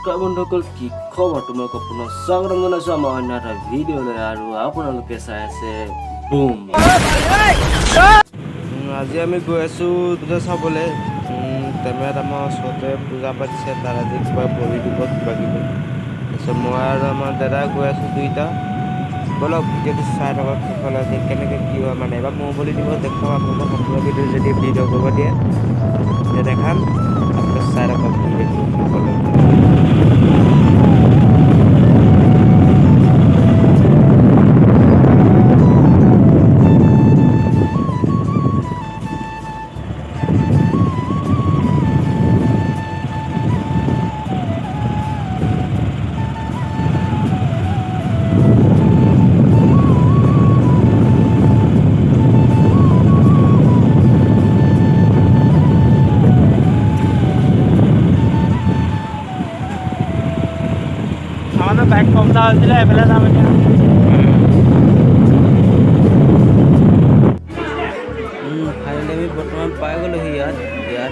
নমস্কাৰ বন্ধুসকল, কি খবৰ? তোমাক পুনৰ স্বাগতম জনাইছোঁ আমাৰ অন্য এটা ভিডিঅ'লৈ। আৰু আপোনালোকে চাই আছে বুম। আজি আমি গৈ আছোঁ পূজা চাবলৈ। তেমেত আমাৰ ওচৰতে পূজা পাতিছে, তাত আজি কিবা বলি দিব কিবা কিবি। তাৰপিছত মই আৰু আমাৰ দাদা গৈ আছোঁ দুইটা। বলক ভিডিঅ'টো চাই থাকক শেষলৈকে, কেনেকৈ কি হয় মানে এবাৰ মৌ বলি দিব দেখুৱাম আপোনালোকক। সম্পূৰ্ণ ভিডিঅ' যদি ভিডিঅ' কৰিব দিয়ে তেতিয়া দেখাম। আপোনালোকে চাই থাকক ভিডিঅ'টো শেষলৈকে। আমাদেৰ বাইক কমটা হয়েছিল এবেলা যাবে না। ফাইনেলি আমি বৰ্তমান পাই গ'লোহি ইয়াত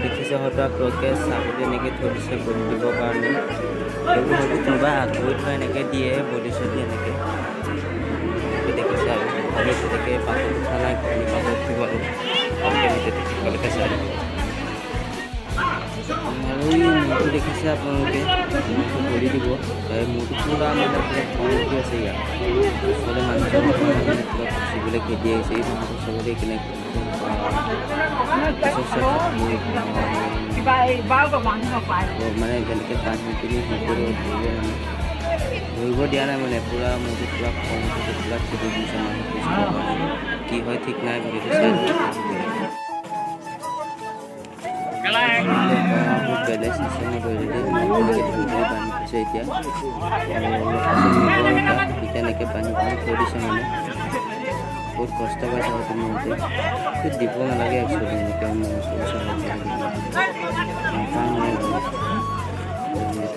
দেখিছে হয়তো আপোনালোকে ছাগলী এনেকৈ থৈ দিছে বলি দিবৰ কাৰণে। এইবোৰ হয়তো কোনোবাই আগ্ৰহী থৈ এনেকৈ দিয়ে বলি চলি এনেকৈ দেখিছে। আৰু ভালেই তেনেকৈ পাছত উঠা নাই, ঘূৰি পাছত উঠিব আৰু কেনেকৈ দেখিবলৈকে চাই আৰু এই মূৰটো দেখিছে আপোনালোকে, মূৰটো বলি দিব। মূৰটো পূৰা মানে পুৰা খং উঠি আছে ইয়াত। ওচৰতে মানুহজন পুৰা খুচিবলৈ খেদি আহিছে। এই মানুহটো চবতে কেনেকৈ মানে যেনেকৈ টানি পিনি ধৰিব দিয়া নাই মানে পূৰা মূৰটো পূৰা খং উঠিছে, পূৰা খেদি দিছে মানুহ। কি হয় ঠিক নাই ভিডিঅ'টো চাই বেলেগ চিষ্টেমত বান্ধি থৈছে এতিয়া। এনেকৈ বান্ধি থৈ দিছে মানে বহুত কষ্ট পাইছে হয়তো মনতে। দিব নালাগে একচুৱেলি এনেকৈ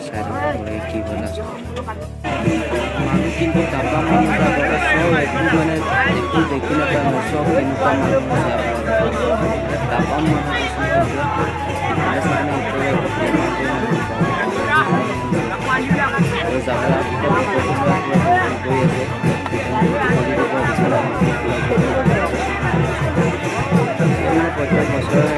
চাই থাকিব কি হয় লাষ্টত। মানুহ কিন্তু তাপা মানুহ আগতে চব একো মানে একো দেখি নাপায় মানে চব কেনেকুৱা মানুহ আছে তাপা মানুহ প্ৰত্যেক বছৰে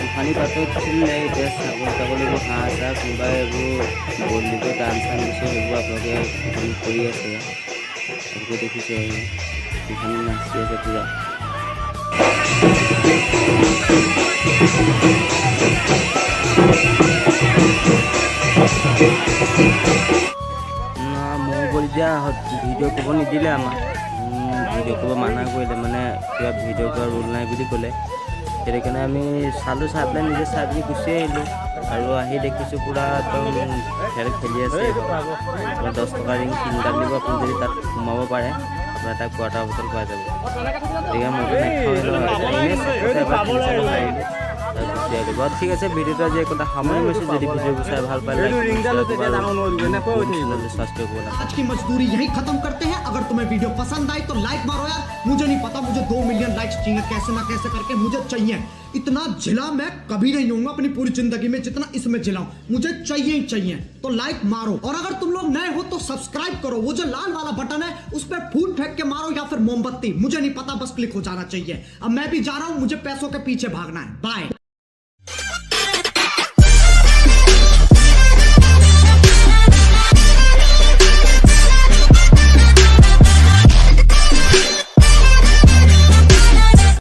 গোসানী পাতত চিলে এতিয়া ছাগলীবোৰ হাঁহ চাহ কোনোবাই এইবোৰ বলিব গান চান দিছে, সেইবোৰ আপোনালোকে কৰি আছে। আপোনালোকে দেখিছে গোসানী নাচি আছে পূৰা। মোৰ বলি দিয়া ভিডিঅ' কৰিব নিদিলে আমাক, ভিডিঅ' কৰিব মানা কৰিলে মানে কিবা ভিডিঅ' কৰা ৰুল নাই বুলি ক'লে। সেইটো কাৰণে আমি চালোঁ, চাই পেলাই নিজে চাই পিনি গুচি আহিলোঁ। আৰু আহি দেখিছোঁ পূৰা একদম খেল খেলি আছে। 10 টকা ৰিং 3টা দিব, আপুনি যদি তাত সোমাব পাৰে আপোনাৰ এটা কোৱাৰ্টাৰ বটল পাই যাব। গতিকে মইতো ঠিক আছে, ভিডিঅ'টো আজি একোটা সামৰি লৈছোঁ। যদি ভিডিঅ'বোৰ চাই ভাল পালে आज की मजदूरी यही खत्म करते हैं। अगर तुम्हें वीडियो पसंद आई तो लाइक मारो यार। मुझे नहीं पता, मुझे 2 मिलियन लाइक्स चाहिए, कैसे ना कैसे करके मुझे चाहिए। इतना झिला मैं कभी नहीं होऊंगा अपनी पूरी जिंदगी में जितना इसमें झिलाऊं, मुझे चाहिए ही चाहिए। तो लाइक मारो, और अगर तुम लोग नए हो तो सब्सक्राइब करो। वो जो लाल वाला बटन है उस पर फूल फेंक के मारो या फिर मोमबत्ती, मुझे नहीं पता, बस क्लिक हो जाना चाहिए। अब मैं भी जा रहा हूं, मुझे पैसों के पीछे भागना है। बाय।